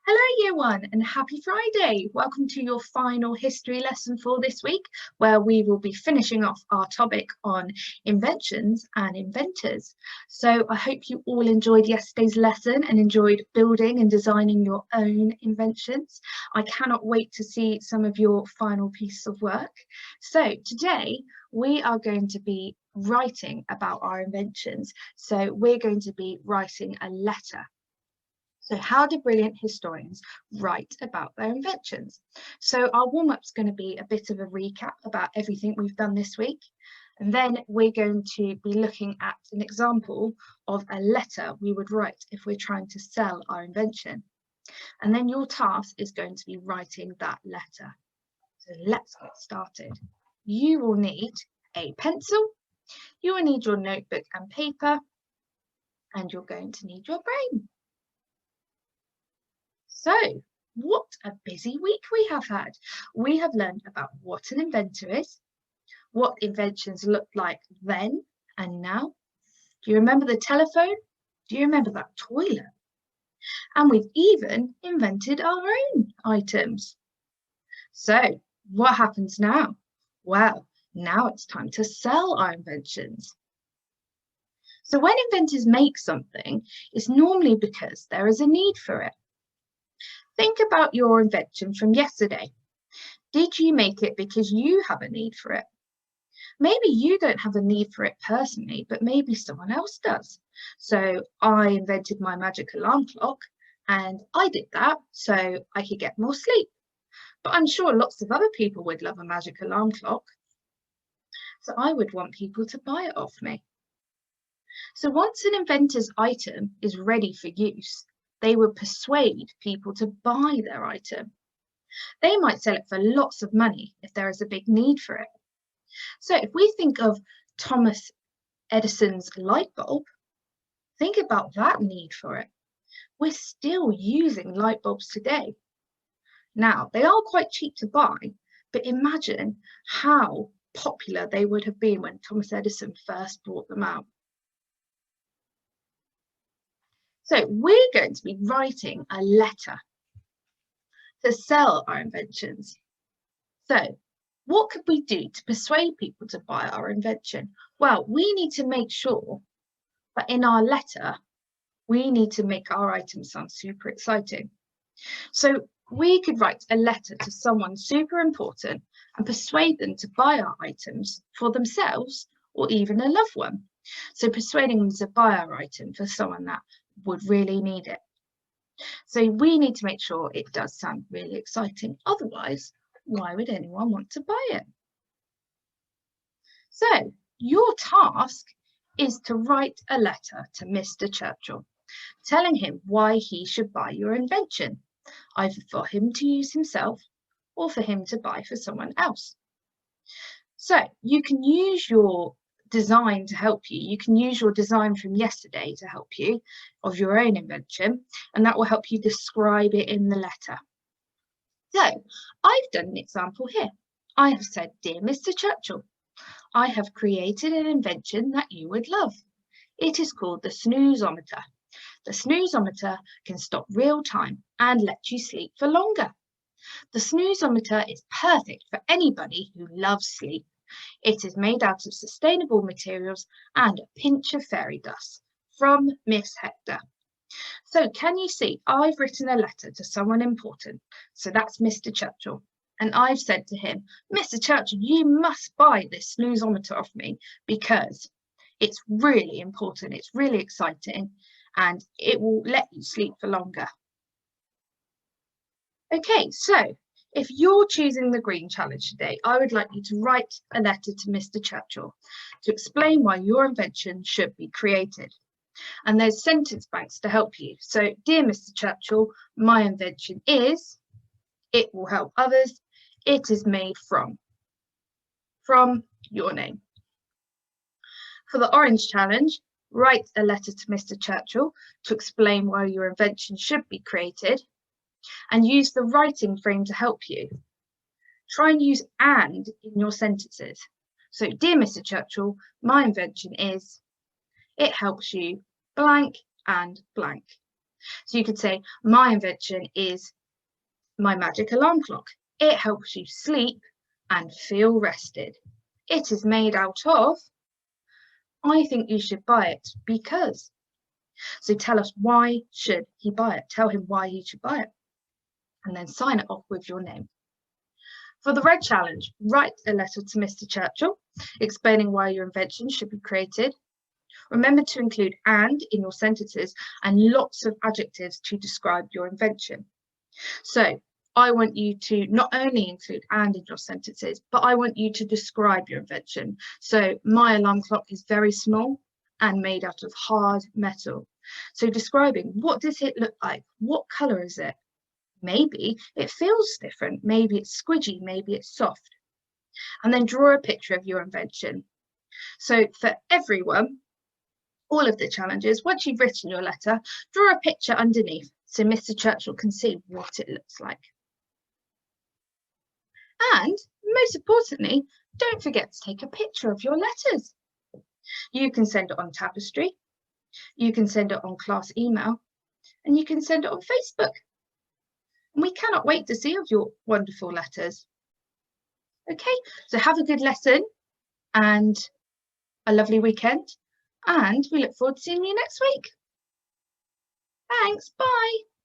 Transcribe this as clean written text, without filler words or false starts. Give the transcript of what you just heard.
Hello Year 1 and happy Friday! Welcome to your final history lesson for this week, where we will be finishing off our topic on inventions and inventors. So I hope you all enjoyed yesterday's lesson and enjoyed building and designing your own inventions. I cannot wait to see some of your final piece of work. So today we are going to be writing about our inventions. So we're going to be writing a letter. So how do brilliant historians write about their inventions? So our warm-up's going to be a bit of a recap about everything we've done this week. And then we're going to be looking at an example of a letter we would write if we're trying to sell our invention. And then your task is going to be writing that letter. So let's get started. You will need a pencil, you will need your notebook and paper, and you're going to need your brain. So, what a busy week we have had. We have learned about what an inventor is, what inventions looked like then and now. Do you remember the telephone? Do you remember that toilet? And we've even invented our own items. So, what happens now? Well, now it's time to sell our inventions. So when inventors make something, it's normally because there is a need for it. Think about your invention from yesterday. Did you make it because you have a need for it? Maybe you don't have a need for it personally, but maybe someone else does. So I invented my magic alarm clock and I did that so I could get more sleep. But I'm sure lots of other people would love a magic alarm clock. So I would want people to buy it off me. So once an inventor's item is ready for use, they would persuade people to buy their item. They might sell it for lots of money if there is a big need for it. So if we think of Thomas Edison's light bulb, think about that need for it. We're still using light bulbs today. Now, they are quite cheap to buy, but imagine how popular they would have been when Thomas Edison first brought them out. So we're going to be writing a letter to sell our inventions. So what could we do to persuade people to buy our invention? Well, we need to make sure that in our letter, we need to make our item sound super exciting. So we could write a letter to someone super important and persuade them to buy our items for themselves or even a loved one. So persuading them to buy our item for someone that would really need it. So we need to make sure it does sound really exciting. Otherwise, why would anyone want to buy it? So your task is to write a letter to Mr. Churchill, telling him why he should buy your invention, either for him to use himself or for him to buy for someone else. So you can use your design to help you. You can use your design from yesterday to help you of your own invention, and that will help you describe it in the letter. So I've done an example here. I have said, "Dear Mr. Churchill, I have created an invention that you would love. It is called the snoozometer. The snoozometer can stop real time and let you sleep for longer. The snoozometer is perfect for anybody who loves sleep. It is made out of sustainable materials and a pinch of fairy dust. From Miss Hector." So can you see, I've written a letter to someone important. So that's Mr. Churchill. And I've said to him, "Mr. Churchill, you must buy this snoozometer off me because it's really important. It's really exciting and it will let you sleep for longer." Okay, so if you're choosing the green challenge today, I would like you to write a letter to Mr. Churchill to explain why your invention should be created. And there's sentence banks to help you. So, "Dear Mr. Churchill, my invention is," it will help others, "it is made from your name." For the orange challenge, write a letter to Mr. Churchill to explain why your invention should be created, and use the writing frame to help you. Try and use "and" in your sentences. So, "Dear Mr. Churchill, my invention is," it helps you blank and blank. So you could say, my invention is my magic alarm clock. It helps you sleep and feel rested. It is made out of, I think you should buy it because. So tell us, why should he buy it? Tell him why he should buy it. And then sign it off with your name. For the red challenge, write a letter to Mr. Churchill explaining why your invention should be created. Remember to include and in your sentences and lots of adjectives to describe your invention. So I want you to not only include and in your sentences, but I want you to describe your invention. So my alarm clock is very small and made out of hard metal. So describing, what does it look like? What colour is it? Maybe it feels different. Maybe it's squidgy, maybe it's soft. And then draw a picture of your invention. So for everyone, all of the challenges, once you've written your letter, draw a picture underneath so Mr. Churchill can see what it looks like. And most importantly, don't forget to take a picture of your letters. You can send it on Tapestry, you can send it on class email, and you can send it on Facebook. And we cannot wait to see of your wonderful letters. Okay, so have a good lesson and a lovely weekend, and we look forward to seeing you next week. Thanks, bye.